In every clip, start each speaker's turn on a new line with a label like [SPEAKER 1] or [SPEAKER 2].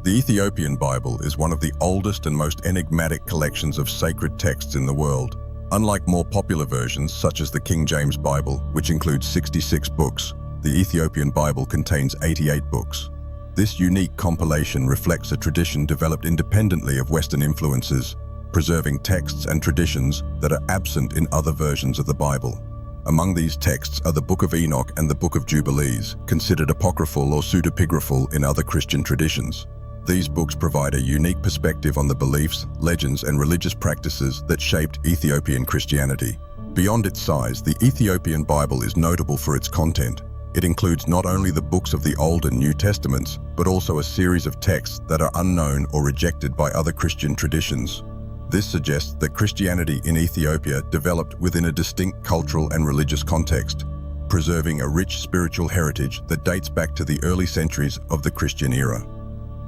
[SPEAKER 1] The Ethiopian Bible is one of the oldest and most enigmatic collections of sacred texts in the world. Unlike more popular versions such as the King James Bible, which includes 66 books, the Ethiopian Bible contains 88 books. This unique compilation reflects a tradition developed independently of Western influences, preserving texts and traditions that are absent in other versions of the Bible. Among these texts are the Book of Enoch and the Book of Jubilees, considered apocryphal or pseudepigraphal in other Christian traditions. These books provide a unique perspective on the beliefs, legends, and religious practices that shaped Ethiopian Christianity. Beyond its size, the Ethiopian Bible is notable for its content. It includes not only the books of the Old and New Testaments, but also a series of texts that are unknown or rejected by other Christian traditions. This suggests that Christianity in Ethiopia developed within a distinct cultural and religious context, preserving a rich spiritual heritage that dates back to the early centuries of the Christian era.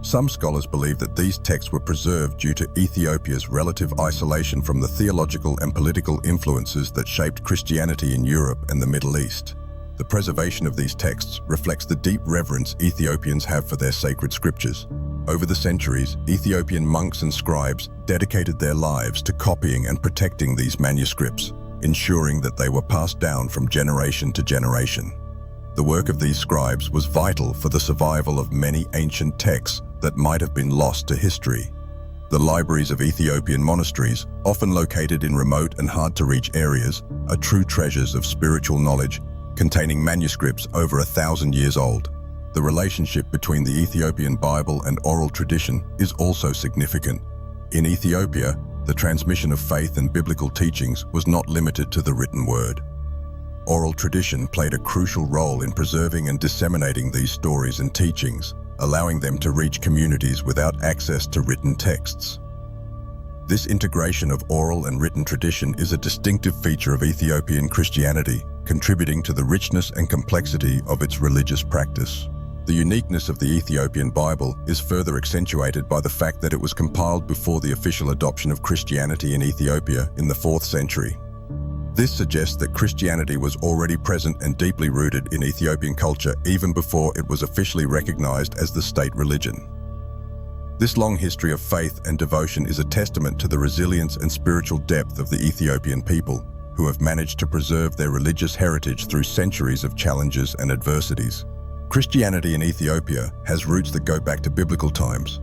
[SPEAKER 1] Some scholars believe that these texts were preserved due to Ethiopia's relative isolation from the theological and political influences that shaped Christianity in Europe and the Middle East. The preservation of these texts reflects the deep reverence Ethiopians have for their sacred scriptures. Over the centuries, Ethiopian monks and scribes dedicated their lives to copying and protecting these manuscripts, ensuring that they were passed down from generation to generation. The work of these scribes was vital for the survival of many ancient texts that might have been lost to history. The libraries of Ethiopian monasteries, often located in remote and hard-to-reach areas, are true treasures of spiritual knowledge, containing manuscripts over 1,000 years old. The relationship between the Ethiopian Bible and oral tradition is also significant. In Ethiopia, the transmission of faith and biblical teachings was not limited to the written word. Oral tradition played a crucial role in preserving and disseminating these stories and teachings, allowing them to reach communities without access to written texts. This integration of oral and written tradition is a distinctive feature of Ethiopian Christianity, contributing to the richness and complexity of its religious practice. The uniqueness of the Ethiopian Bible is further accentuated by the fact that it was compiled before the official adoption of Christianity in Ethiopia in the 4th century. This suggests that Christianity was already present and deeply rooted in Ethiopian culture even before it was officially recognized as the state religion. This long history of faith and devotion is a testament to the resilience and spiritual depth of the Ethiopian people, who have managed to preserve their religious heritage through centuries of challenges and adversities. Christianity in Ethiopia has roots that go back to biblical times.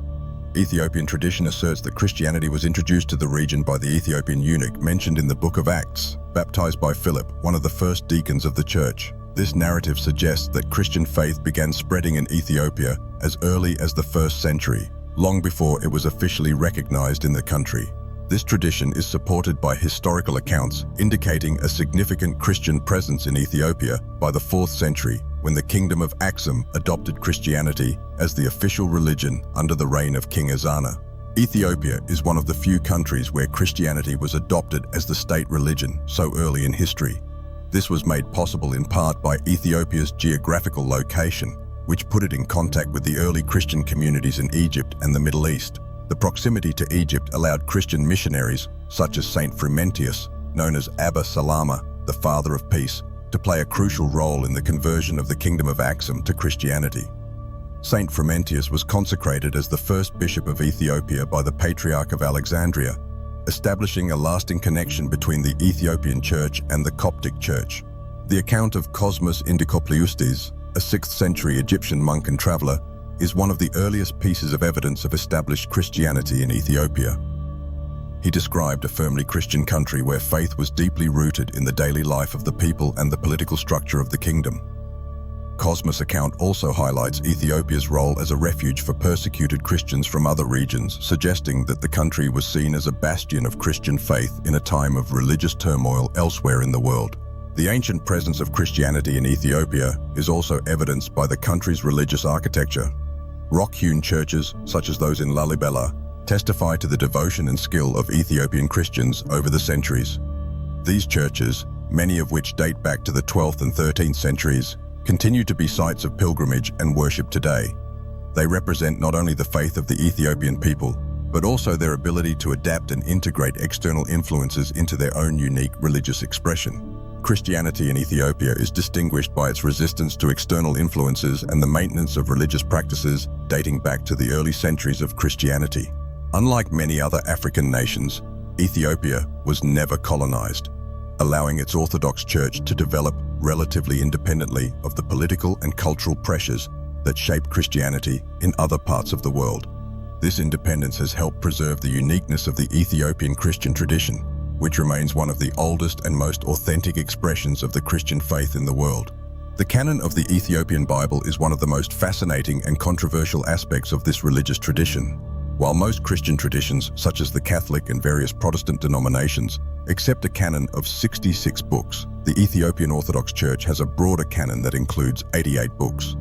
[SPEAKER 1] Ethiopian tradition asserts that Christianity was introduced to the region by the Ethiopian eunuch mentioned in the Book of Acts, baptized by Philip, one of the first deacons of the church. This narrative suggests that Christian faith began spreading in Ethiopia as early as the 1st century, long before it was officially recognized in the country. This tradition is supported by historical accounts indicating a significant Christian presence in Ethiopia by the 4th century, when the Kingdom of Axum adopted Christianity as the official religion under the reign of King Ezana. Ethiopia is one of the few countries where Christianity was adopted as the state religion so early in history. This was made possible in part by Ethiopia's geographical location, which put it in contact with the early Christian communities in Egypt and the Middle East. The proximity to Egypt allowed Christian missionaries, such as Saint Frumentius, known as Abba Salama, the Father of Peace, to play a crucial role in the conversion of the Kingdom of Axum to Christianity. Saint Frumentius was consecrated as the first bishop of Ethiopia by the Patriarch of Alexandria, establishing a lasting connection between the Ethiopian Church and the Coptic Church. The account of Cosmas Indicopleustes, a 6th century Egyptian monk and traveler, is one of the earliest pieces of evidence of established Christianity in Ethiopia. He described a firmly Christian country where faith was deeply rooted in the daily life of the people and the political structure of the kingdom. Cosmas' account also highlights Ethiopia's role as a refuge for persecuted Christians from other regions, suggesting that the country was seen as a bastion of Christian faith in a time of religious turmoil elsewhere in the world. The ancient presence of Christianity in Ethiopia is also evidenced by the country's religious architecture. Rock-hewn churches, such as those in Lalibela, testify to the devotion and skill of Ethiopian Christians over the centuries. These churches, many of which date back to the 12th and 13th centuries, continue to be sites of pilgrimage and worship today. They represent not only the faith of the Ethiopian people, but also their ability to adapt and integrate external influences into their own unique religious expression. Christianity in Ethiopia is distinguished by its resistance to external influences and the maintenance of religious practices dating back to the early centuries of Christianity. Unlike many other African nations, Ethiopia was never colonized, allowing its Orthodox Church to develop relatively independently of the political and cultural pressures that shaped Christianity in other parts of the world. This independence has helped preserve the uniqueness of the Ethiopian Christian tradition, which remains one of the oldest and most authentic expressions of the Christian faith in the world. The canon of the Ethiopian Bible is one of the most fascinating and controversial aspects of this religious tradition. While most Christian traditions, such as the Catholic and various Protestant denominations, accept a canon of 66 books, the Ethiopian Orthodox Church has a broader canon that includes 88 books.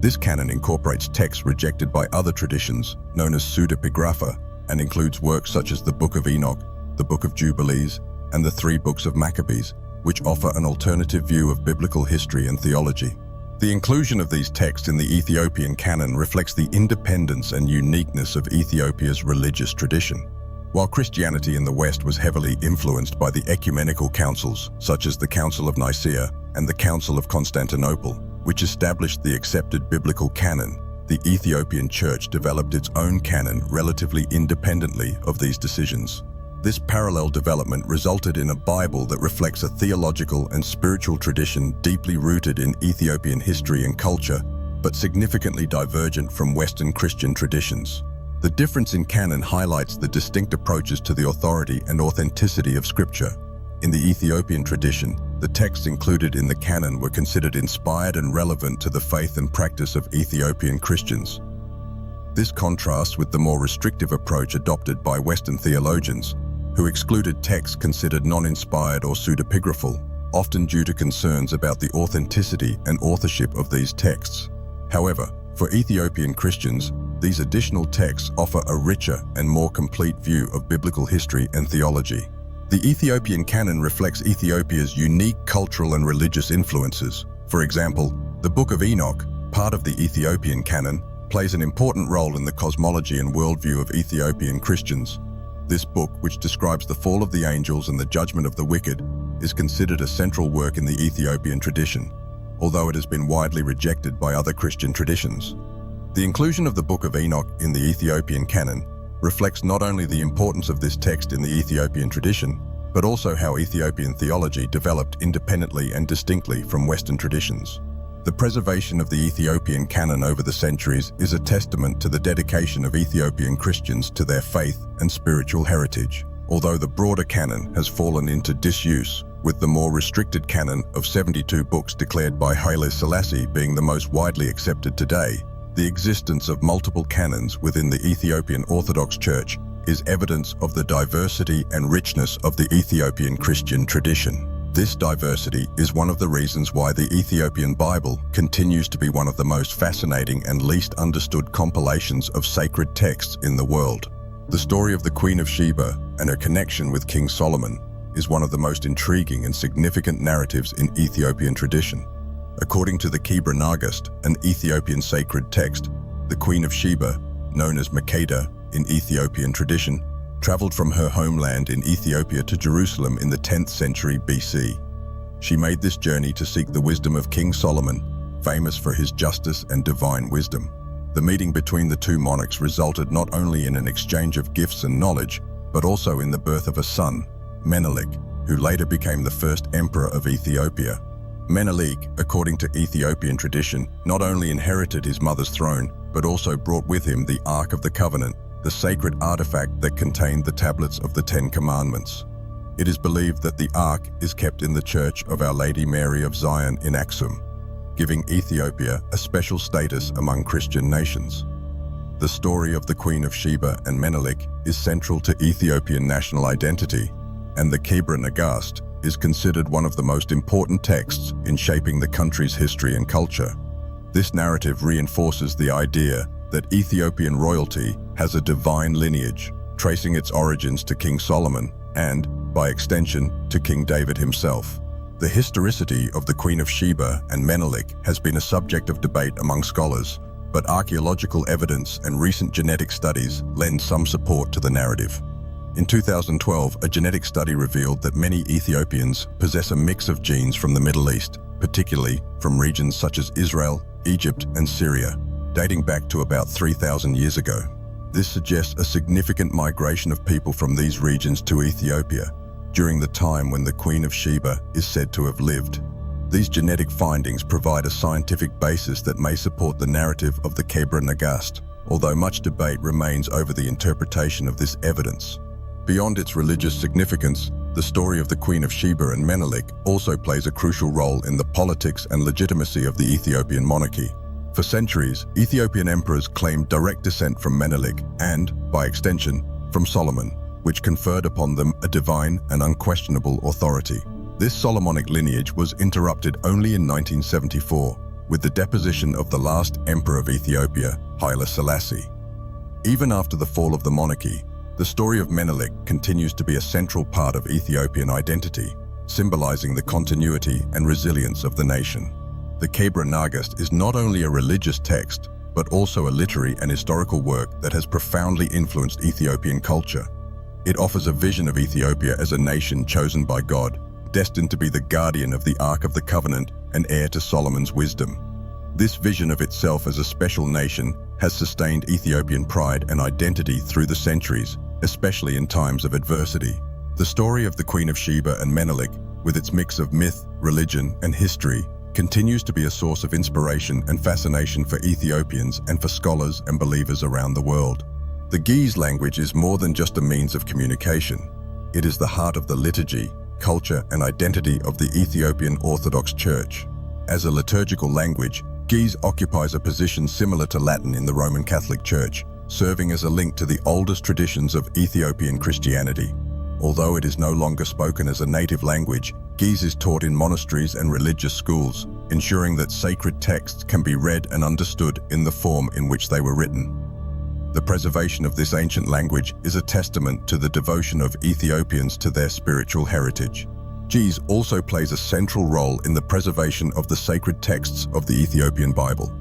[SPEAKER 1] This canon incorporates texts rejected by other traditions, known as pseudepigrapha, and includes works such as the Book of Enoch, the Book of Jubilees, and the 3 books of Maccabees, which offer an alternative view of biblical history and theology. The inclusion of these texts in the Ethiopian canon reflects the independence and uniqueness of Ethiopia's religious tradition. While Christianity in the West was heavily influenced by the ecumenical councils, such as the Council of Nicaea and the Council of Constantinople, which established the accepted biblical canon, the Ethiopian Church developed its own canon relatively independently of these decisions. This parallel development resulted in a Bible that reflects a theological and spiritual tradition deeply rooted in Ethiopian history and culture, but significantly divergent from Western Christian traditions. The difference in canon highlights the distinct approaches to the authority and authenticity of Scripture. In the Ethiopian tradition, the texts included in the canon were considered inspired and relevant to the faith and practice of Ethiopian Christians. This contrasts with the more restrictive approach adopted by Western theologians, who excluded texts considered non-inspired or pseudepigraphal, often due to concerns about the authenticity and authorship of these texts. However, for Ethiopian Christians, these additional texts offer a richer and more complete view of biblical history and theology. The Ethiopian canon reflects Ethiopia's unique cultural and religious influences. For example, the Book of Enoch, part of the Ethiopian canon, plays an important role in the cosmology and worldview of Ethiopian Christians. This book, which describes the fall of the angels and the judgment of the wicked, is considered a central work in the Ethiopian tradition, although it has been widely rejected by other Christian traditions. The inclusion of the Book of Enoch in the Ethiopian canon reflects not only the importance of this text in the Ethiopian tradition, but also how Ethiopian theology developed independently and distinctly from Western traditions. The preservation of the Ethiopian canon over the centuries is a testament to the dedication of Ethiopian Christians to their faith and spiritual heritage. Although the broader canon has fallen into disuse, with the more restricted canon of 72 books declared by Haile Selassie being the most widely accepted today, the existence of multiple canons within the Ethiopian Orthodox Church is evidence of the diversity and richness of the Ethiopian Christian tradition. This diversity is one of the reasons why the Ethiopian Bible continues to be one of the most fascinating and least understood compilations of sacred texts in the world. The story of the Queen of Sheba and her connection with King Solomon is one of the most intriguing and significant narratives in Ethiopian tradition. According to the Kebra Nagast, an Ethiopian sacred text, the Queen of Sheba, known as Makeda in Ethiopian tradition, traveled from her homeland in Ethiopia to Jerusalem in the 10th century BC. She made this journey to seek the wisdom of King Solomon, famous for his justice and divine wisdom. The meeting between the two monarchs resulted not only in an exchange of gifts and knowledge, but also in the birth of a son, Menelik, who later became the first emperor of Ethiopia. Menelik, according to Ethiopian tradition, not only inherited his mother's throne, but also brought with him the Ark of the Covenant, the sacred artifact that contained the tablets of the 10 Commandments. It is believed that the Ark is kept in the Church of Our Lady Mary of Zion in Aksum, giving Ethiopia a special status among Christian nations. The story of the Queen of Sheba and Menelik is central to Ethiopian national identity, and the Kebra Nagast is considered one of the most important texts in shaping the country's history and culture. This narrative reinforces the idea that Ethiopian royalty has a divine lineage, tracing its origins to King Solomon and, by extension, to King David himself. The historicity of the Queen of Sheba and Menelik has been a subject of debate among scholars, but archaeological evidence and recent genetic studies lend some support to the narrative. In 2012, a genetic study revealed that many Ethiopians possess a mix of genes from the Middle East, particularly from regions such as Israel, Egypt, and Syria, dating back to about 3,000 years ago. This suggests a significant migration of people from these regions to Ethiopia during the time when the Queen of Sheba is said to have lived. These genetic findings provide a scientific basis that may support the narrative of the Kebra Nagast, although much debate remains over the interpretation of this evidence. Beyond its religious significance, the story of the Queen of Sheba and Menelik also plays a crucial role in the politics and legitimacy of the Ethiopian monarchy. For centuries, Ethiopian emperors claimed direct descent from Menelik and, by extension, from Solomon, which conferred upon them a divine and unquestionable authority. This Solomonic lineage was interrupted only in 1974, with the deposition of the last emperor of Ethiopia, Haile Selassie. Even after the fall of the monarchy, the story of Menelik continues to be a central part of Ethiopian identity, symbolizing the continuity and resilience of the nation. The Kebra Nagast is not only a religious text, but also a literary and historical work that has profoundly influenced Ethiopian culture. It offers a vision of Ethiopia as a nation chosen by God, destined to be the guardian of the Ark of the Covenant and heir to Solomon's wisdom. This vision of itself as a special nation has sustained Ethiopian pride and identity through the centuries, especially in times of adversity. The story of the Queen of Sheba and Menelik, with its mix of myth, religion, and history, continues to be a source of inspiration and fascination for Ethiopians and for scholars and believers around the world. The Ge'ez language is more than just a means of communication. It is the heart of the liturgy, culture, and identity of the Ethiopian Orthodox Church. As a liturgical language, Ge'ez occupies a position similar to Latin in the Roman Catholic Church, serving as a link to the oldest traditions of Ethiopian Christianity. Although it is no longer spoken as a native language, Ge'ez is taught in monasteries and religious schools, ensuring that sacred texts can be read and understood in the form in which they were written. The preservation of this ancient language is a testament to the devotion of Ethiopians to their spiritual heritage. Ge'ez also plays a central role in the preservation of the sacred texts of the Ethiopian Bible.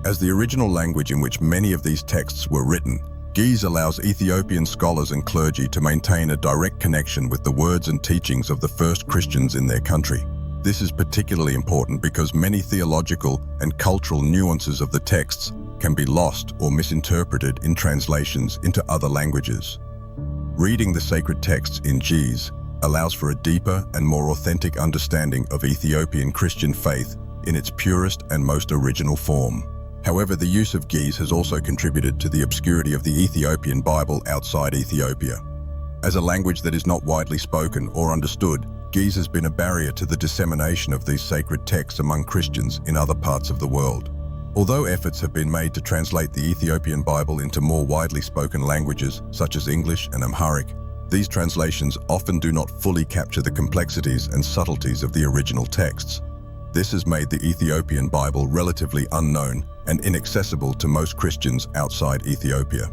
[SPEAKER 1] As the original language in which many of these texts were written, Ge'ez allows Ethiopian scholars and clergy to maintain a direct connection with the words and teachings of the first Christians in their country. This is particularly important because many theological and cultural nuances of the texts can be lost or misinterpreted in translations into other languages. Reading the sacred texts in Ge'ez allows for a deeper and more authentic understanding of Ethiopian Christian faith in its purest and most original form. However, the use of Ge'ez has also contributed to the obscurity of the Ethiopian Bible outside Ethiopia. As a language that is not widely spoken or understood, Ge'ez has been a barrier to the dissemination of these sacred texts among Christians in other parts of the world. Although efforts have been made to translate the Ethiopian Bible into more widely spoken languages, such as English and Amharic, these translations often do not fully capture the complexities and subtleties of the original texts. This has made the Ethiopian Bible relatively unknown and inaccessible to most Christians outside Ethiopia.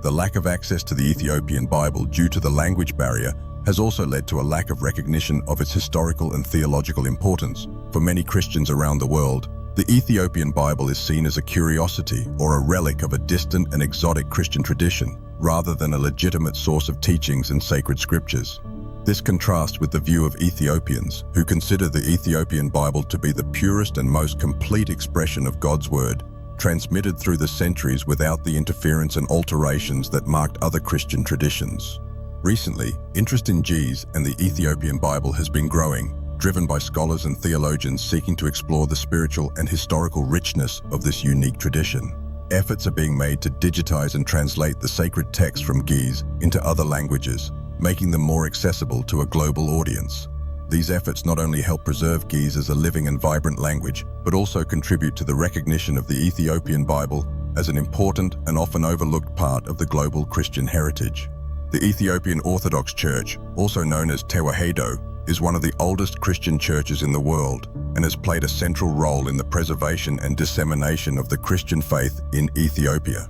[SPEAKER 1] The lack of access to the Ethiopian Bible due to the language barrier has also led to a lack of recognition of its historical and theological importance. For many Christians around the world, the Ethiopian Bible is seen as a curiosity or a relic of a distant and exotic Christian tradition, rather than a legitimate source of teachings and sacred scriptures. This contrasts with the view of Ethiopians, who consider the Ethiopian Bible to be the purest and most complete expression of God's Word, transmitted through the centuries without the interference and alterations that marked other Christian traditions. Recently, interest in Ge'ez and the Ethiopian Bible has been growing, driven by scholars and theologians seeking to explore the spiritual and historical richness of this unique tradition. Efforts are being made to digitize and translate the sacred text from Ge'ez into other languages, making them more accessible to a global audience. These efforts not only help preserve Ge'ez as a living and vibrant language, but also contribute to the recognition of the Ethiopian Bible as an important and often overlooked part of the global Christian heritage. The Ethiopian Orthodox Church, also known as Tewahedo, is one of the oldest Christian churches in the world and has played a central role in the preservation and dissemination of the Christian faith in Ethiopia.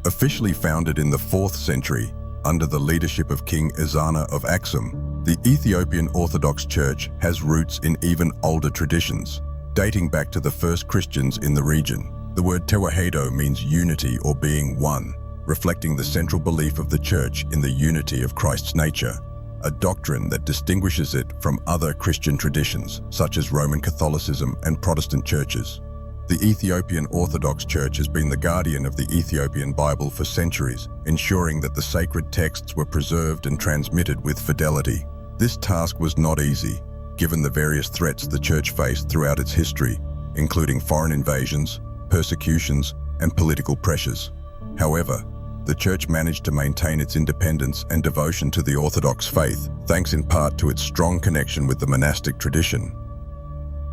[SPEAKER 1] Officially founded in the 4th century, under the leadership of King Ezana of Aksum, the Ethiopian Orthodox Church has roots in even older traditions, dating back to the first Christians in the region. The word Tewahedo means unity or being one, reflecting the central belief of the Church in the unity of Christ's nature, a doctrine that distinguishes it from other Christian traditions, such as Roman Catholicism and Protestant churches. The Ethiopian Orthodox Church has been the guardian of the Ethiopian Bible for centuries, ensuring that the sacred texts were preserved and transmitted with fidelity. This task was not easy, given the various threats the Church faced throughout its history, including foreign invasions, persecutions, and political pressures. However, the Church managed to maintain its independence and devotion to the Orthodox faith, thanks in part to its strong connection with the monastic tradition.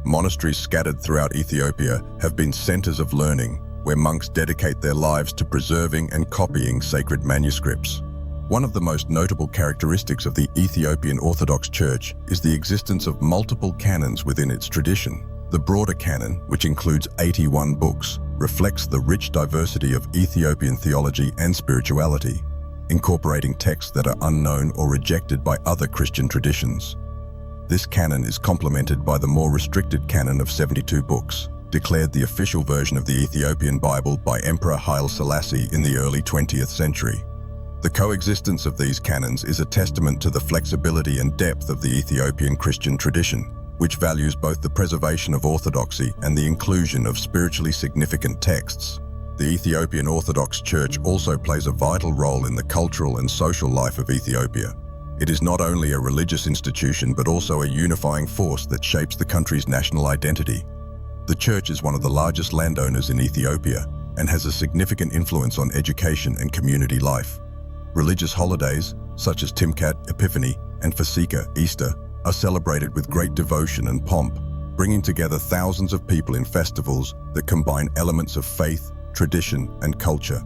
[SPEAKER 1] Monasteries scattered throughout Ethiopia have been centers of learning, where monks dedicate their lives to preserving and copying sacred manuscripts. One of the most notable characteristics of the Ethiopian Orthodox Church is the existence of multiple canons within its tradition. The broader canon, which includes 81 books, reflects the rich diversity of Ethiopian theology and spirituality, incorporating texts that are unknown or rejected by other Christian traditions. This canon is complemented by the more restricted canon of 72 books, declared the official version of the Ethiopian Bible by Emperor Haile Selassie in the early 20th century. The coexistence of these canons is a testament to the flexibility and depth of the Ethiopian Christian tradition, which values both the preservation of orthodoxy and the inclusion of spiritually significant texts. The Ethiopian Orthodox Church also plays a vital role in the cultural and social life of Ethiopia. It is not only a religious institution but also a unifying force that shapes the country's national identity. The Church is one of the largest landowners in Ethiopia and has a significant influence on education and community life. Religious holidays, such as Timkat, Epiphany, and Fasika, Easter, are celebrated with great devotion and pomp, bringing together thousands of people in festivals that combine elements of faith, tradition, and culture.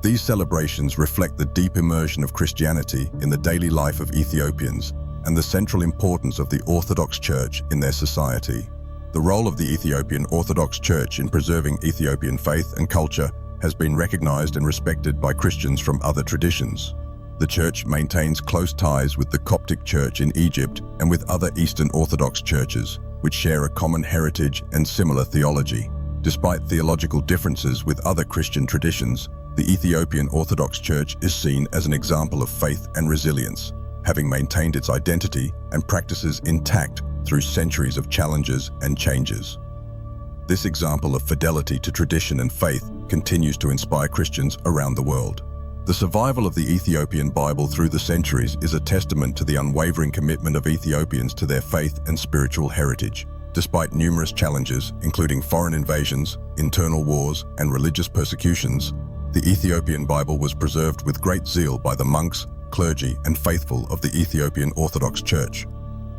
[SPEAKER 1] These celebrations reflect the deep immersion of Christianity in the daily life of Ethiopians and the central importance of the Orthodox Church in their society. The role of the Ethiopian Orthodox Church in preserving Ethiopian faith and culture has been recognized and respected by Christians from other traditions. The Church maintains close ties with the Coptic Church in Egypt and with other Eastern Orthodox churches, which share a common heritage and similar theology. Despite theological differences with other Christian traditions, the Ethiopian Orthodox Church is seen as an example of faith and resilience, having maintained its identity and practices intact through centuries of challenges and changes. This example of fidelity to tradition and faith continues to inspire Christians around the world. The survival of the Ethiopian Bible through the centuries is a testament to the unwavering commitment of Ethiopians to their faith and spiritual heritage. Despite numerous challenges, including foreign invasions, internal wars, and religious persecutions, the Ethiopian Bible was preserved with great zeal by the monks, clergy, and faithful of the Ethiopian Orthodox Church.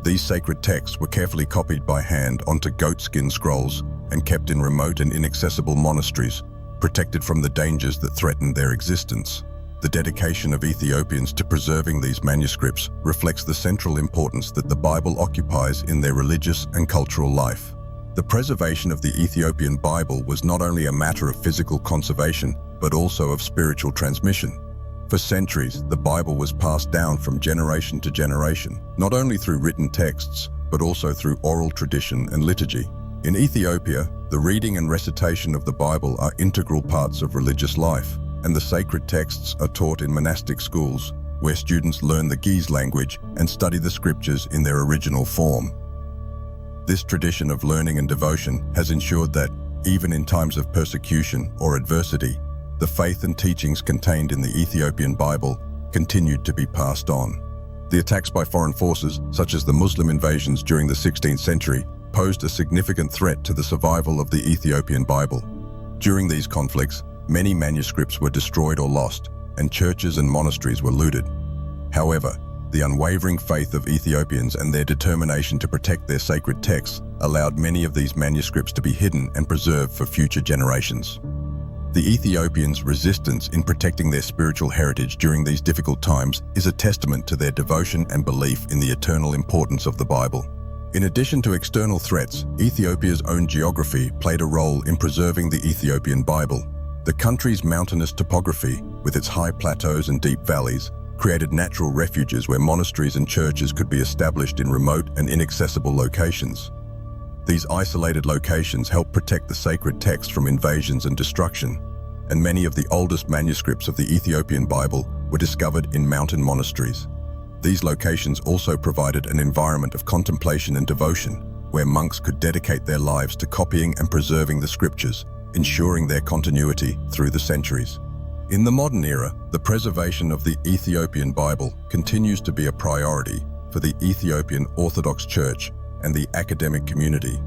[SPEAKER 1] These sacred texts were carefully copied by hand onto goatskin scrolls and kept in remote and inaccessible monasteries, protected from the dangers that threatened their existence. The dedication of Ethiopians to preserving these manuscripts reflects the central importance that the Bible occupies in their religious and cultural life. The preservation of the Ethiopian Bible was not only a matter of physical conservation, but also of spiritual transmission. For centuries, the Bible was passed down from generation to generation, not only through written texts, but also through oral tradition and liturgy. In Ethiopia, the reading and recitation of the Bible are integral parts of religious life, and the sacred texts are taught in monastic schools, where students learn the Ge'ez language and study the scriptures in their original form. This tradition of learning and devotion has ensured that, even in times of persecution or adversity, the faith and teachings contained in the Ethiopian Bible continued to be passed on. The attacks by foreign forces, such as the Muslim invasions during the 16th century, posed a significant threat to the survival of the Ethiopian Bible. During these conflicts, many manuscripts were destroyed or lost, and churches and monasteries were looted. However, the unwavering faith of Ethiopians and their determination to protect their sacred texts allowed many of these manuscripts to be hidden and preserved for future generations. The Ethiopians' resistance in protecting their spiritual heritage during these difficult times is a testament to their devotion and belief in the eternal importance of the Bible. In addition to external threats, Ethiopia's own geography played a role in preserving the Ethiopian Bible. The country's mountainous topography, with its high plateaus and deep valleys, created natural refuges where monasteries and churches could be established in remote and inaccessible locations. These isolated locations helped protect the sacred text from invasions and destruction. and many of the oldest manuscripts of the Ethiopian Bible were discovered in mountain monasteries. These locations also provided an environment of contemplation and devotion, where monks could dedicate their lives to copying and preserving the scriptures, ensuring their continuity through the centuries. In the modern era, the preservation of the Ethiopian Bible continues to be a priority for the Ethiopian Orthodox Church and the academic community.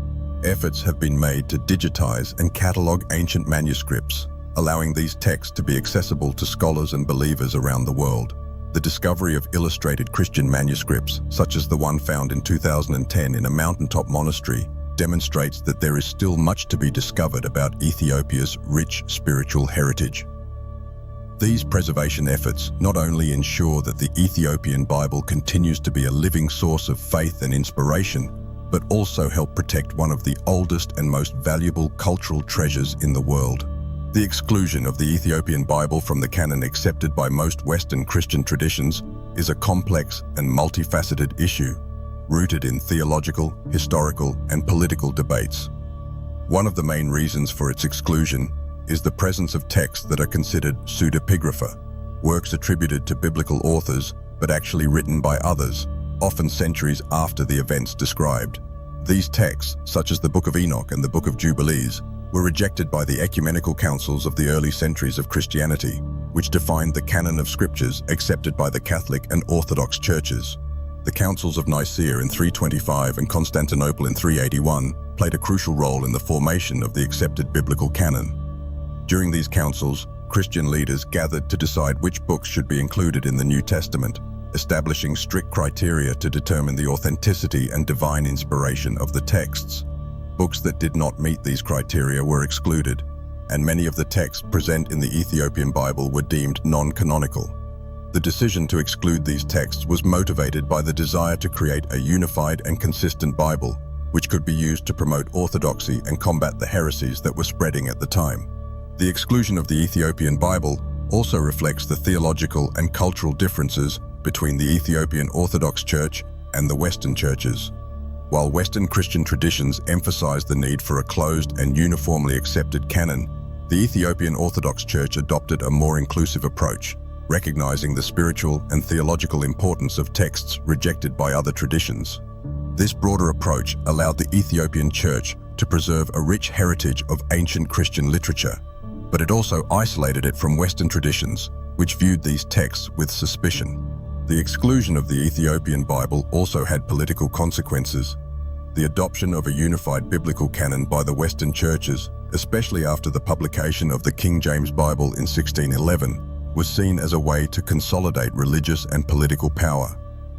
[SPEAKER 1] Efforts have been made to digitize and catalog ancient manuscripts, allowing these texts to be accessible to scholars and believers around the world. The discovery of illustrated Christian manuscripts, such as the one found in 2010 in a mountaintop monastery, demonstrates that there is still much to be discovered about Ethiopia's rich spiritual heritage. These preservation efforts not only ensure that the Ethiopian Bible continues to be a living source of faith and inspiration, but also help protect one of the oldest and most valuable cultural treasures in the world. The exclusion of the Ethiopian Bible from the canon accepted by most Western Christian traditions is a complex and multifaceted issue, rooted in theological, historical, and political debates. One of the main reasons for its exclusion is the presence of texts that are considered pseudepigrapha, works attributed to biblical authors but actually written by others, often centuries after the events described. These texts, such as the Book of Enoch and the Book of Jubilees, were rejected by the ecumenical councils of the early centuries of Christianity, which defined the canon of scriptures accepted by the Catholic and Orthodox churches. The councils of Nicaea in 325 and Constantinople in 381 played a crucial role in the formation of the accepted biblical canon. During these councils, Christian leaders gathered to decide which books should be included in the New Testament, establishing strict criteria to determine the authenticity and divine inspiration of the texts. Books that did not meet these criteria were excluded, and many of the texts present in the Ethiopian Bible were deemed non-canonical. The decision to exclude these texts was motivated by the desire to create a unified and consistent Bible, which could be used to promote orthodoxy and combat the heresies that were spreading at the time. The exclusion of the Ethiopian Bible also reflects the theological and cultural differences between the Ethiopian Orthodox Church and the Western churches. While Western Christian traditions emphasize the need for a closed and uniformly accepted canon, the Ethiopian Orthodox Church adopted a more inclusive approach, recognizing the spiritual and theological importance of texts rejected by other traditions. This broader approach allowed the Ethiopian Church to preserve a rich heritage of ancient Christian literature, but it also isolated it from Western traditions, which viewed these texts with suspicion. The exclusion of the Ethiopian Bible also had political consequences. The adoption of a unified biblical canon by the Western churches, especially after the publication of the King James Bible in 1611, was seen as a way to consolidate religious and political power.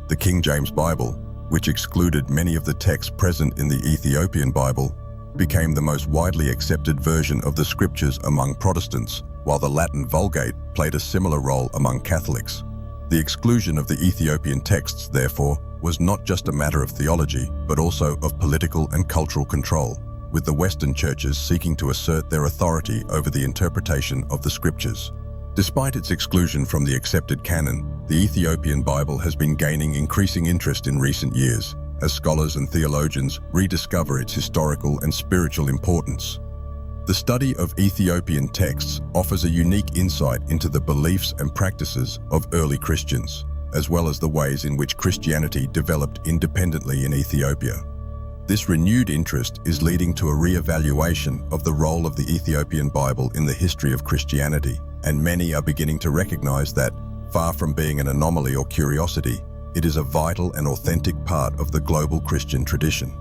[SPEAKER 1] The King James Bible, which excluded many of the texts present in the Ethiopian Bible, became the most widely accepted version of the scriptures among Protestants, while the Latin Vulgate played a similar role among Catholics. The exclusion of the Ethiopian texts, therefore, was not just a matter of theology, but also of political and cultural control, with the Western churches seeking to assert their authority over the interpretation of the scriptures. Despite its exclusion from the accepted canon, the Ethiopian Bible has been gaining increasing interest in recent years, as scholars and theologians rediscover its historical and spiritual importance. The study of Ethiopian texts offers a unique insight into the beliefs and practices of early Christians, as well as the ways in which Christianity developed independently in Ethiopia. This renewed interest is leading to a re-evaluation of the role of the Ethiopian Bible in the history of Christianity, and many are beginning to recognize that, far from being an anomaly or curiosity, it is a vital and authentic part of the global Christian tradition.